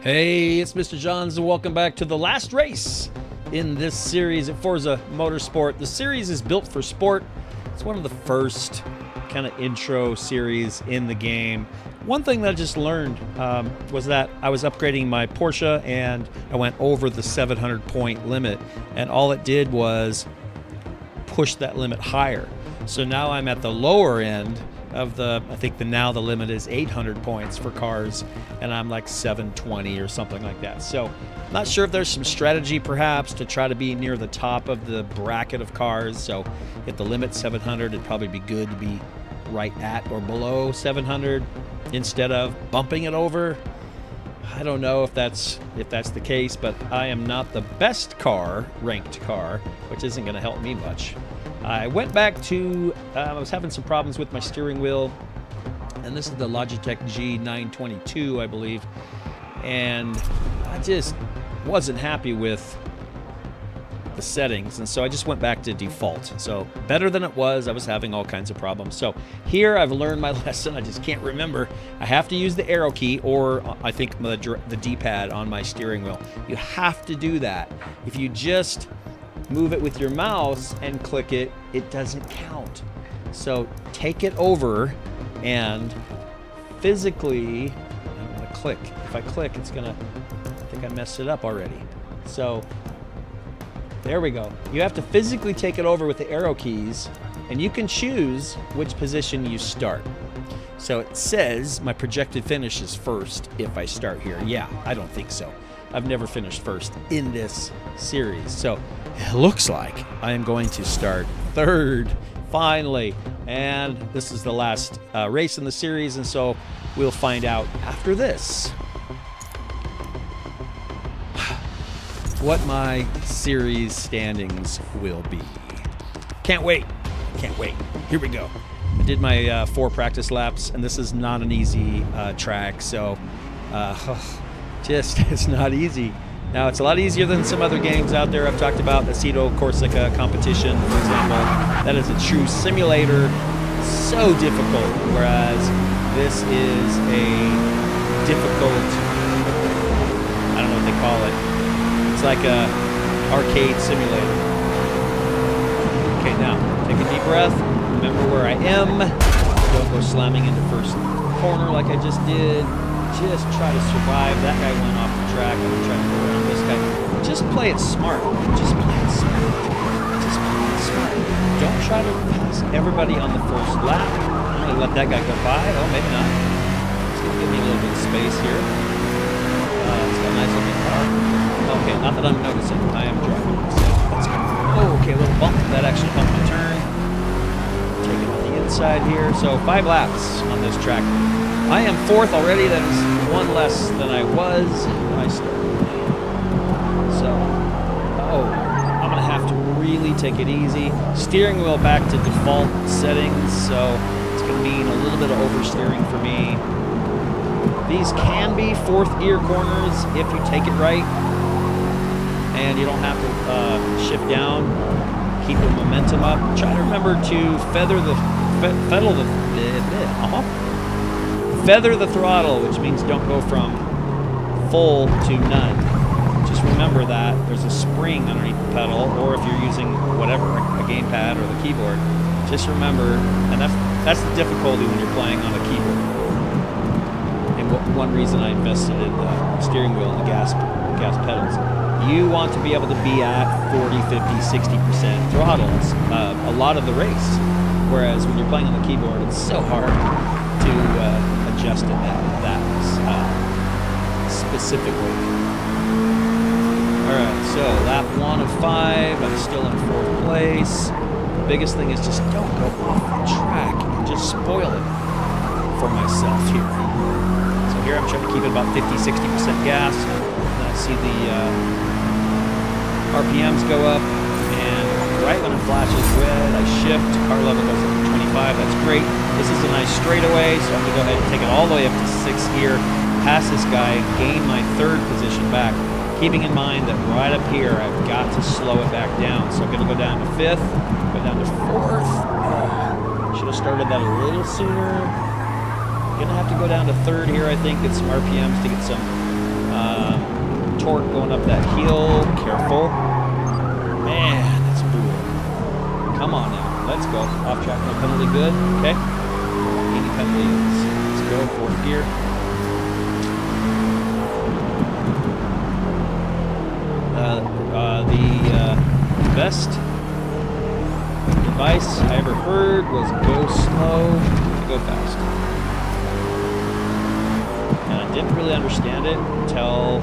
Hey, it's Mr. Johns, and welcome back to the last race in this series at Forza Motorsport. The series is built for sport. It's one of the first kind of intro series in the game. One thing that I just learned was that I was upgrading my Porsche and I went over the 700 point limit, and all it did was push that limit higher. So now I'm at the lower end of the, I think now the limit is 800 points for cars, and I'm like 720 or something like that. So not sure if there's some strategy perhaps to try to be near the top of the bracket of cars. So if the limit's 700, it'd probably be good to be right at or below 700 instead of bumping it over. I don't know if that's the case, but I am not the best ranked car, which isn't going to help me much. I went back to, I was having some problems with my steering wheel, and this is the Logitech G922, I believe, and I just wasn't happy with the settings, and so I just went back to default. So better than it was. I was having all kinds of problems. So here I've learned my lesson. I just can't remember. I have to use the arrow key, or I think the D-pad on my steering wheel. You have to do that. If you just move it with your mouse and click it, it doesn't count. So take it over and physically, I'm gonna click. If I click, it's gonna, I think I messed it up already. So there we go. You have to physically take it over with the arrow keys, and you can choose which position you start. So it says my projected finish is first if I start here. Yeah, I don't think so. I've never finished first in this series. So it looks like I am going to start third, finally. And this is the last race in the series, and so we'll find out after this what my series standings will be. Can't wait. Can't wait. Here we go. I did my 4 practice laps, and this is not an easy track, so it's not easy. Now, it's a lot easier than some other games out there I've talked about. The Aceto Corsica competition, for example, that is a true simulator, so difficult, whereas this is a difficult, I don't know what they call it. It's like a arcade simulator. Okay, now, take a deep breath, remember where I am, don't go slamming into first corner like I just did. Just try to survive. That guy went off the track. I'm going to try to go around this guy. Just play it smart. Just play it smart. Just play it smart. Don't try to pass everybody on the first lap. I'm going to let that guy go by. Oh, maybe not. It's going to give me a little bit of space here. It's got a nice looking car. Okay, not that I'm noticing. I am driving. So let's go. Oh, okay, a little bump. That actually helped me turn. Take it on the inside here. So 5 laps on this track. I am 4th already. That is 1 less than I was when I started. So, I'm going to have to really take it easy. Steering wheel back to default settings, so it's going to mean a little bit of oversteering for me. These can be 4th gear corners if you take it right, and you don't have to shift down. Keep the momentum up. Try to remember to feather the throttle, which means don't go from full to none. Just remember that there's a spring underneath the pedal, or if you're using whatever, a gamepad or the keyboard, just remember, and that's the difficulty when you're playing on a keyboard. And one reason I invested in the steering wheel and the gas pedals. You want to be able to be at 40, 50, 60% throttles a lot of the race. Whereas when you're playing on the keyboard, it's so hard to adjust it that specifically. All right, so lap 1 of 5. I'm still in 4th place. The biggest thing is just don't go off the track and just spoil it for myself here. So here I'm trying to keep it about 50, 60% gas. And I see the RPMs go up, and right when it flashes red, I shift. Car level goes up to 25. That's great. This is a nice straightaway, so I'm going to go ahead and take it all the way up to 6th gear, pass this guy, gain my 3rd position back, keeping in mind that right up here, I've got to slow it back down. So I'm going to go down to 5th, go down to 4th. Should have started that a little sooner. Gonna have to go down to 3rd here, I think, get some RPMs to get some Torque going up that hill. Careful. Man, that's brutal. Come on now. Let's go. Off track, no penalty. Good. Okay. 80 penalties. Let's go. Fourth gear. The best advice I ever heard was go slow to go fast. And I didn't really understand it until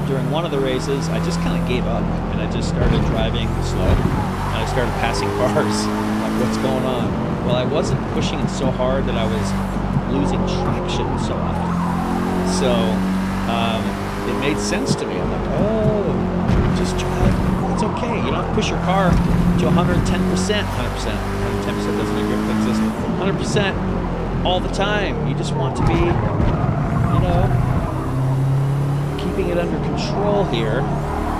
during one of the races. I just kind of gave up and I just started driving slow. And I started passing cars. Like, what's going on? Well, I wasn't pushing it so hard that I was losing traction so often. So it made sense to me. I'm like, oh, just drive. It's okay. You don't have to push your car to 110%. 100%. 110% doesn't exist. 100% all the time. You just want to be, you know, keeping it under control here.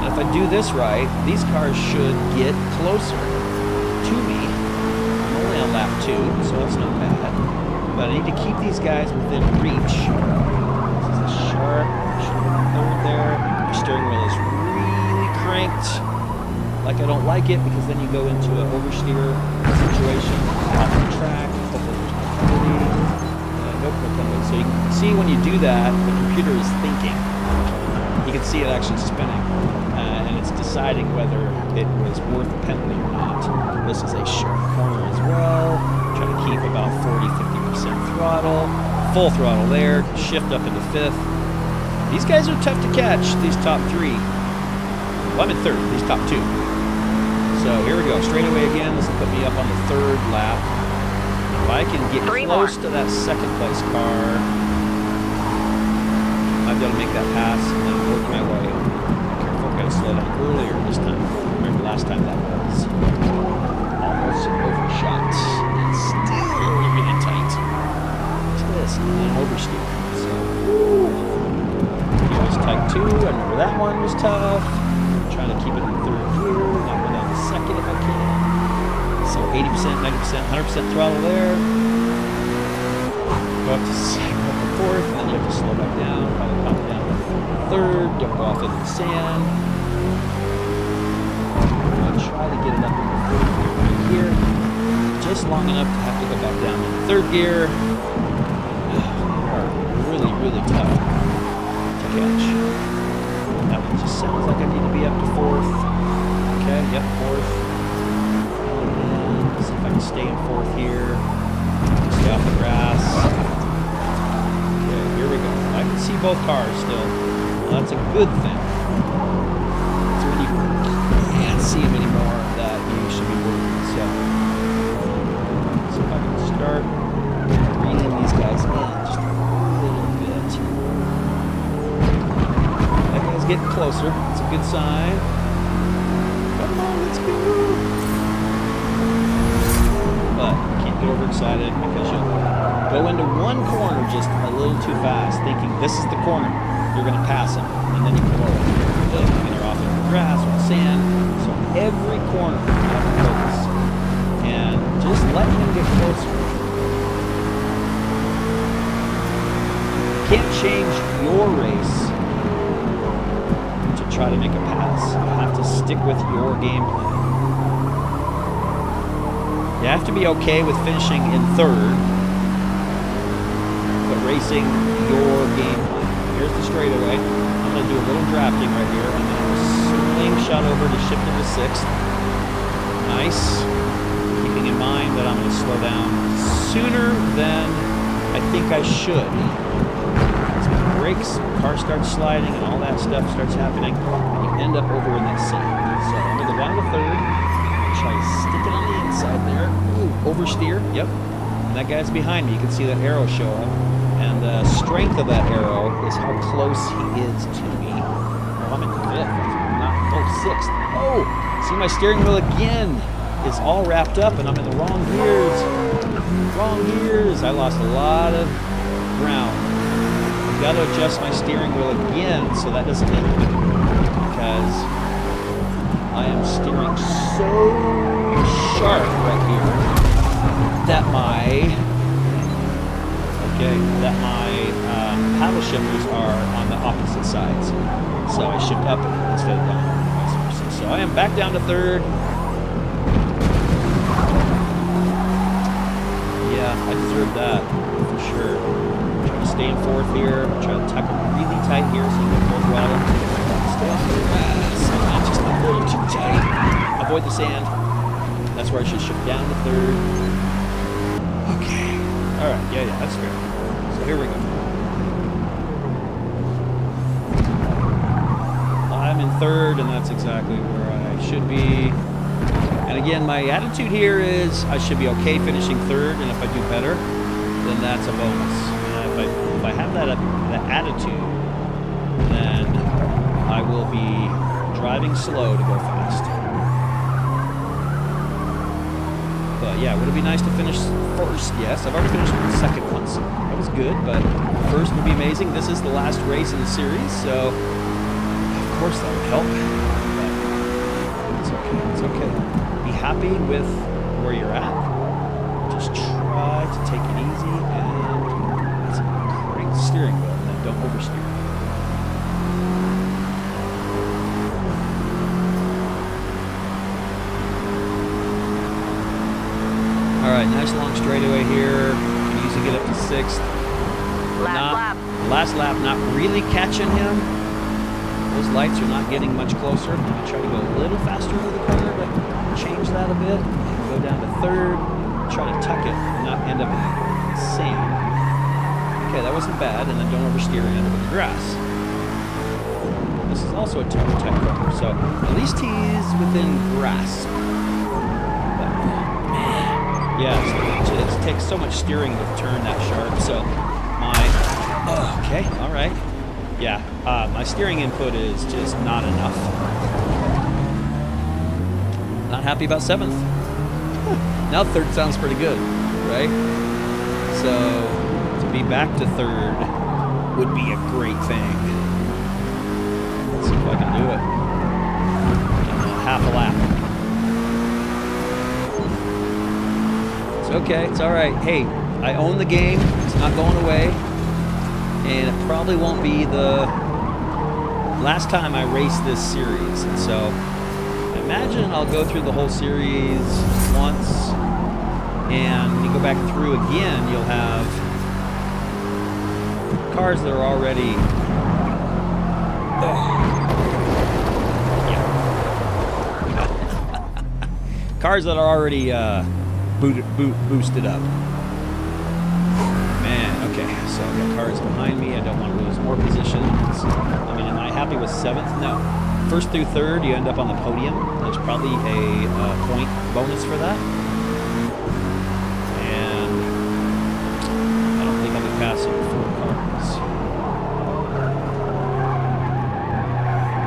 And if I do this right, these cars should get closer to me. I'm only on lap 2, so that's not bad. But I need to keep these guys within reach. This is a sharp, third there. Your steering wheel is really cranked. Like I don't like it, because then you go into an oversteer situation off the track. Hopefully there's no penalty. Nope, no penalty. So you can see when you do that, the computer is thinking. You can see it actually spinning, and it's deciding whether it was worth a penalty or not. This is a sharp corner as well. Try to keep about 40-50% throttle. Full throttle there. Shift up into 5th. These guys are tough to catch, these top 3. Well, I'm in 3rd, these top 2. So here we go, straightaway again. This will put me up on the 3rd lap. If I can get close to that 2nd place car, I'll be able to make that pass and then work my way. Careful, gotta slow down earlier this time. Remember last time that was almost an overshot. It's still getting tight. What's this? An oversteer. So, here was type 2. I remember that one was tough. I'm trying to keep it in 3rd gear, not go down to 2nd if I can. So 80%, 90%, 100% throttle there. Go up to 2nd, up to 4th, and then you have to slow back down, probably pop down to 3rd, don't go off into the sand. I'll try to get it up in the 4th gear right here, just long enough to have to go back down in 3rd gear. Really, really tough to catch. That one just sounds like I need to be up to 4th. Okay, yep, 4th. See if I can stay in 4th here. Stay off the grass. Okay, here we go. I can see both cars still. Well, that's a good thing. So when you can't see them anymore, that you should be worried. So if I can start reading these guys in just a little bit. That guy's getting closer. It's a good sign. Come on, let's go. But can't get overexcited, because you'll go into one corner just a little too fast, thinking this is the corner, you're going to pass them, and then you blow it. Either off into the grass or the sand. So every corner you have to focus, and just let him get closer. You can't change your race to try to make a pass. You have to stick with your game plan. You have to be okay with finishing in 3rd, but racing your game plan. Here's the straightaway. I'm going to do a little drafting right here, and then I'm slingshot over to shift into 6th. Nice. Keeping in mind that I'm going to slow down sooner than I think I should. As my brakes, car starts sliding, and all that stuff starts happening, and you end up over in that sand. So I'm going to go down to 3rd. Try to stick it on the inside there. Ooh, oversteer. Yep. And that guy's behind me. You can see that arrow show up. And the strength of that arrow is how close he is to me. Oh, I'm in 5th. Not 6th. Oh! See, my steering wheel again is all wrapped up, and I'm in the wrong gears. Wrong gears. I lost a lot of ground. I've got to adjust my steering wheel again so that doesn't hit me. Because I am steering so sharp right here that my paddle paddle shifters are on the opposite sides. So I shift up instead of down, vice versa. So I am back down to third. Yeah, I deserve that for sure. Try to stay in fourth here. Try to tuck it really tight here so you get full throttle. Stay off the grass. Not just a little too tight. Avoid the sand. That's where I should shift down to third. Okay. All right. Yeah, that's fair. So here we go. I'm in third, and that's exactly where I should be. And again, my attitude here is I should be okay finishing third, and if I do better, then that's a bonus. And if I have that attitude, then I will be driving slow to go fast. But yeah, would it be nice to finish first? Yes, I've already finished second once. That was good, but first would be amazing. This is the last race in the series, so of course that would help. But it's okay. It's okay. Be happy with where you're at. Just try to take it easy and it's a great steering wheel, and then don't oversteer. All right, nice long straightaway here. Can easily get up to sixth. Last lap, not really catching him. Those lights are not getting much closer. I'm going to try to go a little faster into the corner, but change that a bit. Go down to third. Try to tuck it and not end up in the sand. Okay, that wasn't bad. And then don't oversteer and end up in the grass. This is also a tight corner, so at least he's within grasp. But, man, yeah, it takes so much steering to turn that sharp. So okay, all right. Yeah, my steering input is just not enough. Not happy about seventh. Now third sounds pretty good, right? So to be back to third would be a great thing. Let's see if I can do it. Half a lap. It's okay, it's all right. Hey, I own the game. It's not going away. And it probably won't be the last time I race this series. And so I imagine I'll go through the whole series once, and when you go back through again, you'll have cars that are already cars that are already boosted up. Okay, so I've got cars behind me. I don't want to lose more positions. I mean, am I happy with seventh? No. First through third, you end up on the podium. There's probably a point bonus for that. And I don't think I'll be passing 4 cars.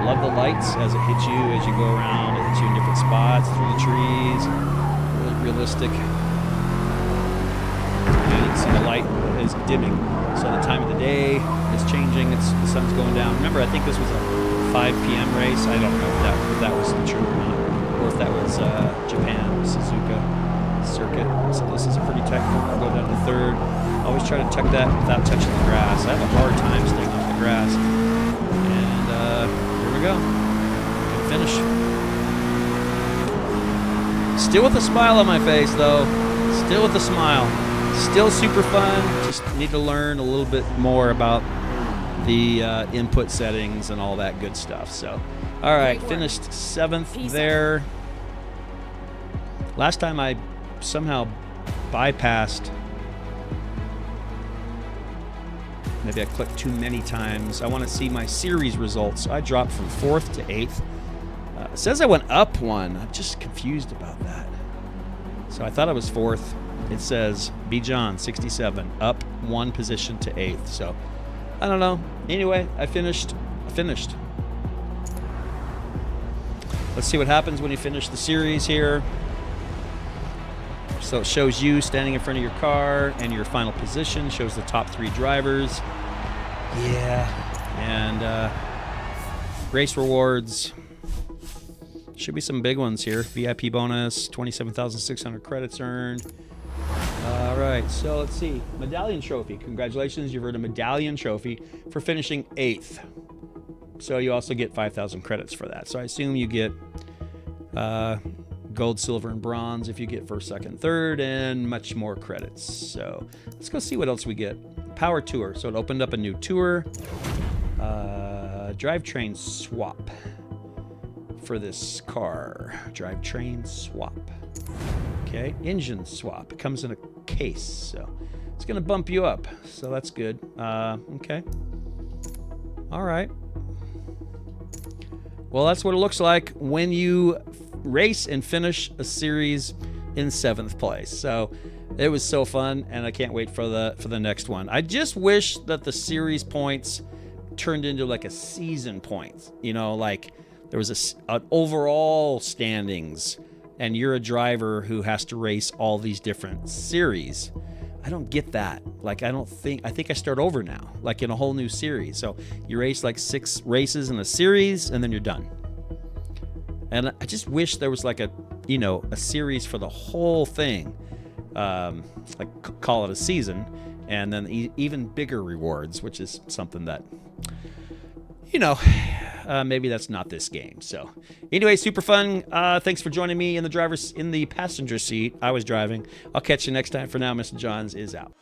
Love the lights as it hits you as you go around. It hits you in different spots, through the trees. Really realistic. And you can see the light is dimming, so the time of the day is changing. The sun's going down. Remember, I think this was a 5 p.m. race. I don't know if that was true or not, or if that was Japan, Suzuka circuit. So this is a pretty tight corner. I'll go down to third. Always try to tuck that without touching the grass. I have a hard time staying off the grass. And here we go. Good finish. Still with a smile on my face, though. Still with a smile. Still super fun. Just need to learn a little bit more about the input settings and all that good stuff. So, all right, finished 7th there. Last time I somehow bypassed. Maybe I clicked too many times. I want to see my series results. So I dropped from 4th to 8th. It says I went up 1. I'm just confused about that. So I thought I was 4th. It says B. John 67 up 1 position to 8th. So I don't know. Anyway, I finished. Let's see what happens when you finish the series here. So it shows you standing in front of your car and your final position. Shows the top 3 drivers. Yeah. And race rewards. Should be some big ones here. VIP bonus, 27,600 credits earned. All right, so let's see. Medallion trophy. Congratulations, you've earned a medallion trophy for finishing 8th. So you also get 5,000 credits for that. So I assume you get gold, silver, and bronze if you get first, second, third, and much more credits. So let's go see what else we get. Power tour. So it opened up a new tour. Drivetrain swap for this car. Drivetrain swap. Okay, engine swap. It comes in a case, so it's gonna bump you up. So that's good. Okay. All right. Well, that's what it looks like when you race and finish a series in 7th place. So it was so fun, and I can't wait for the next one. I just wish that the series points turned into like a season points. You know, like there was an overall standings, and you're a driver who has to race all these different series. I don't get that. Like, I think I start over now, like in a whole new series. So you race like 6 races in a series, and then you're done. And I just wish there was like a series for the whole thing. Like call it a season, and then even bigger rewards, which is something that, maybe that's not this game. So anyway, super fun. Thanks for joining me in the passenger seat. I was driving. I'll catch you next time. For now, Mr. Johns is out.